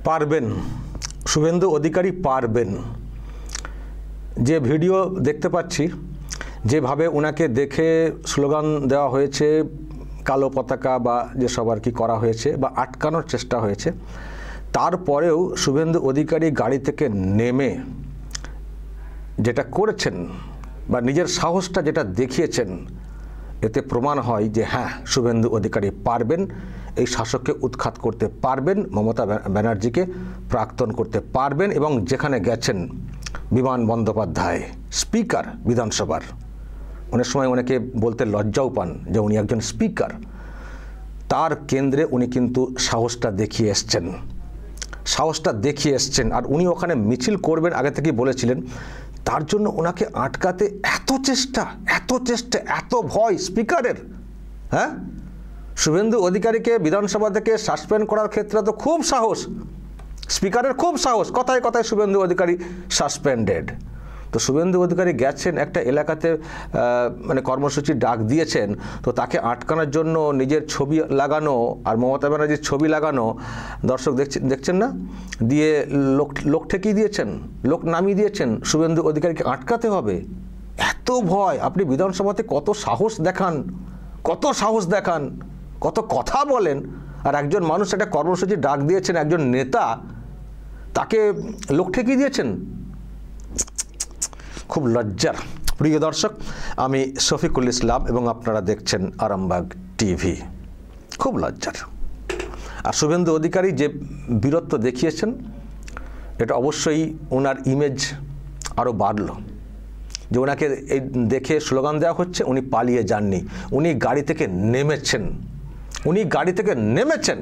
পারবেন, শুভেন্দু অধিকারী পারবেন। যে ভিডিও দেখতে পাচ্ছি, যেভাবে ওনাকে দেখে স্লোগান দেওয়া হয়েছে, কালো পতাকা বা যেসব আর কি করা হয়েছে বা আটকানোর চেষ্টা হয়েছে, তারপরেও শুভেন্দু অধিকারী গাড়ি থেকে নেমে যেটা করেছেন বা নিজের সাহসটা যেটা দেখিয়েছেন, এতে প্রমাণ হয় যে হ্যাঁ, শুভেন্দু অধিকারী পারবেন, এই শাসককে উৎখাত করতে পারবেন, মমতা ব্যানার্জিকে প্রাক্তন করতে পারবেন। এবং যেখানে গেছেন বিমান বন্দ্যোপাধ্যায়, স্পিকার বিধানসভার, অনেক সময় অনেকে বলতে লজ্জাও পান যে উনি একজন স্পিকার, তার কেন্দ্রে উনি কিন্তু সাহসটা দেখিয়ে এসছেন। আর উনি ওখানে মিছিল করবেন আগে থেকেই বলেছিলেন। তার জন্য ওনাকে আটকাতে এত চেষ্টা, এত ভয় স্পিকারের। হ্যাঁ, শুভেন্দু অধিকারীকে বিধানসভা থেকে সাসপেন্ড করার ক্ষেত্রে তো খুব সাহস, স্পিকারের খুব সাহস, কথায় কথায় শুভেন্দু অধিকারী সাসপেন্ডেড। তো শুভেন্দু অধিকারী গেছেন একটা এলাকাতে, মানে কর্মসূচি ডাক দিয়েছেন, তো তাকে আটকানোর জন্য নিজের ছবি লাগানো আর মমতা ব্যানার্জির ছবি লাগানো, দর্শক দেখছেন না, দিয়ে লোক ঠেকিয়ে দিয়েছেন, লোক নামিয়ে দিয়েছেন। শুভেন্দু অধিকারীকে আটকাতে হবে, এত ভয়। আপনি বিধানসভাতে কত সাহস দেখান, কত কথা বলেন, আর একজন মানুষ একটা কর্মসূচি ডাক দিয়েছেন, একজন নেতা, তাকে লোক ঠেকিয়ে দিয়েছেন। খুব লজ্জার। প্রিয় দর্শক, আমি শফিকুল ইসলাম এবং আপনারা দেখছেন আরামবাগ টিভি। খুব লজ্জার। আর শুভেন্দু অধিকারী যে বীরত্ব দেখিয়েছেন, এটা অবশ্যই ওনার ইমেজ আরও বাড়ল। যে ওনাকে এই দেখে স্লোগান দেওয়া হচ্ছে, উনি পালিয়ে যাননি, উনি গাড়ি থেকে নেমেছেন।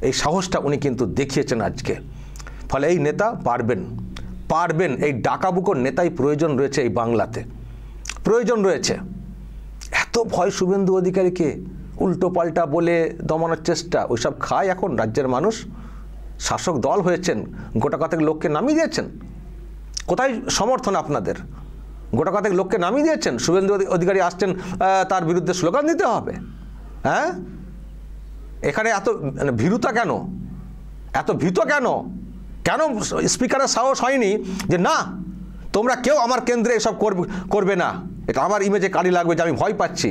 এই সাহসটা উনি কিন্তু দেখিয়েছেন আজকে। ফলে এই নেতা পারবেন। এই ডাকাবুকোর নেতাই প্রয়োজন রয়েছে এই বাংলাতে, প্রয়োজন রয়েছে। এত ভয় শুভেন্দু অধিকারীকে, উল্টো পাল্টা বলে দমানোর চেষ্টা, ওইসব খায় এখন রাজ্যের মানুষ। শাসক দল হয়েছেন, গোটা কয়েক লোককে নামিয়ে দিয়েছেন। কোথায় সমর্থন আপনাদের? গোটা কয়েক লোককে নামিয়ে দিয়েছেন। শুভেন্দু অধিকারী আসছেন, তার বিরুদ্ধে স্লোগান দিতে হবে। হ্যাঁ, এখানে এত ভীরুতা কেন? এত ভীত কেন? স্পিকারের সাহস হয়নি যে না, তোমরা কেউ আমার কেন্দ্রে এসব করবে না, এটা আমার ইমেজে কালি লাগবে যে আমি ভয় পাচ্ছি?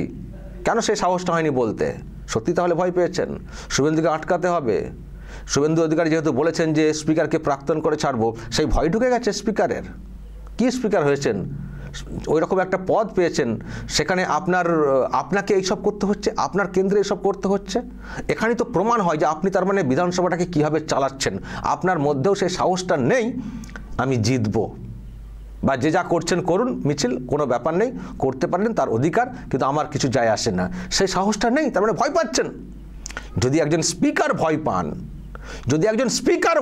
কেন সেই সাহসটা হয়নি বলতে? সত্যি তাহলে ভয় পেয়েছেন? শুভেন্দুকে আটকাতে হবে। শুভেন্দু অধিকারী যেহেতু বলেছেন যে স্পিকারকে প্রাক্তন করে ছাড়বো, সেই ভয় ঢুকে গেছে স্পিকারের। কি স্পিকার হয়েছেন? ওই রকম একটা পদ পেয়েছেন, সেখানে আপনাকে এইসব করতে হচ্ছে, আপনার কেন্দ্রে এইসব করতে হচ্ছে। এখানেই তো প্রমাণ হয় যে আপনি তার মানে বিধানসভাটাকে কীভাবে চালাচ্ছেন। আপনার মধ্যেও সেই সাহসটা নেই, আমি জিতবো, বা যে যা করছেন করুন, মিছিল কোনো ব্যাপার নেই, করতে পারেন, তার অধিকার, কিন্তু আমার কিছু যায় আসে না, সেই সাহসটা নেই। তার মানে ভয় পাচ্ছেন। যদি একজন স্পিকার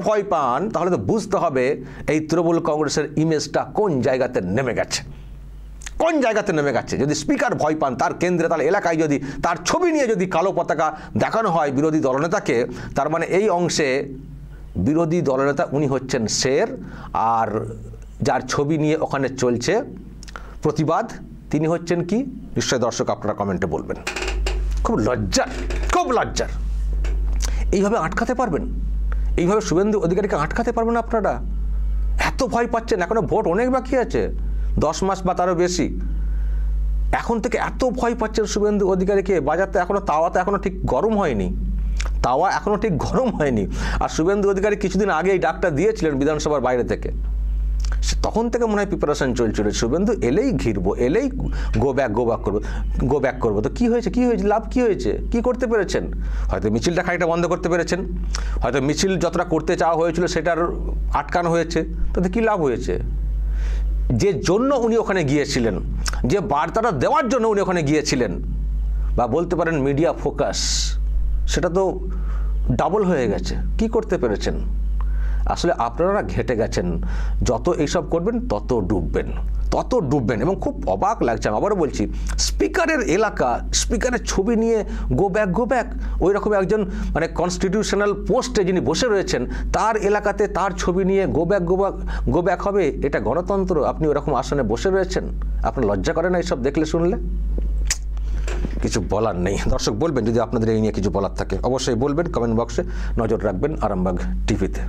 ভয় পান, তাহলে তো বুঝতে হবে এই তৃণমূল কংগ্রেসের ইমেজটা কোন জায়গাতে নেমে গেছে। যদি স্পিকার ভয় পান তার কেন্দ্রে, তার এলাকায় যদি তার ছবি নিয়ে যদি কালো পতাকা দেখানো হয় বিরোধী দলনেতাকে, তার মানে এই অংশে বিরোধী দলনেতা উনি হচ্ছেন শের, আর যার ছবি নিয়ে ওখানে চলছে প্রতিবাদ, তিনি হচ্ছেন কি? নিশ্চয় দর্শক আপনারা কমেন্টে বলবেন। খুব লজ্জার। এইভাবে আটকাতে পারবেন? এইভাবে শুভেন্দু অধিকারীকে আটকাতে পারবেন আপনারা? এত ভয় পাচ্ছেন? এখনো ভোট অনেক বাকি আছে, 10 মাস বা তারও বেশি। এখন থেকে এত ভয় পাচ্ছেন শুভেন্দু অধিকারীকে বাজাতে? তাওয়া এখনো ঠিক গরম হয়নি। আর শুভেন্দু অধিকারী কিছুদিন আগে এই ডাকটা দিয়েছিলেন বিধানসভার বাইরে থেকে। তখন থেকে মনে হয় প্রিপারেশন চলছিল, শুভেন্দু এলেই ঘিরবো, এলেই গো ব্যাক করবো। তো কি হয়েছে? লাভ কি হয়েছে? কি করতে পেরেছেন? হয়তো মিছিলটা খানিকটা বন্ধ করতে পেরেছেন, হয়তো মিছিল যতটা করতে চাওয়া হয়েছিল সেটার আটকানো হয়েছে। তাতে কি লাভ হয়েছে? যে জন্য উনি ওখানে গিয়েছিলেন, যে বার্তাটা দেওয়ার জন্য উনি ওখানে গিয়েছিলেন, বা বলতে পারেন মিডিয়া ফোকাস, সেটা তো ডাবল হয়ে গেছে। কি করতে পেরেছেন? আসলে আপনারা ঘেঁটে গেছেন, যত এইসব করবেন তত ডুববেন। এবং খুব অবাক লাগছে, আমি আবারও বলছি, স্পিকারের এলাকা, স্পিকারের ছবি নিয়ে গো ব্যাক ওই রকম একজন মানে কনস্টিটিউশনাল পোস্টে যিনি বসে রয়েছেন তার এলাকাতে তার ছবি নিয়ে গো ব্যাক হবে, এটা গণতন্ত্র? আপনি ওরকম আসনে বসে রয়েছেন, আপনার লজ্জা করে না এইসব দেখলে শুনলে? কিছু বলার নেই। দর্শক বলবেন যদি আপনাদের এই নিয়ে কিছু বলার থাকে, অবশ্যই বলবেন, কমেন্ট বক্সে নজর রাখবেন আরামবাগ টিভিতে।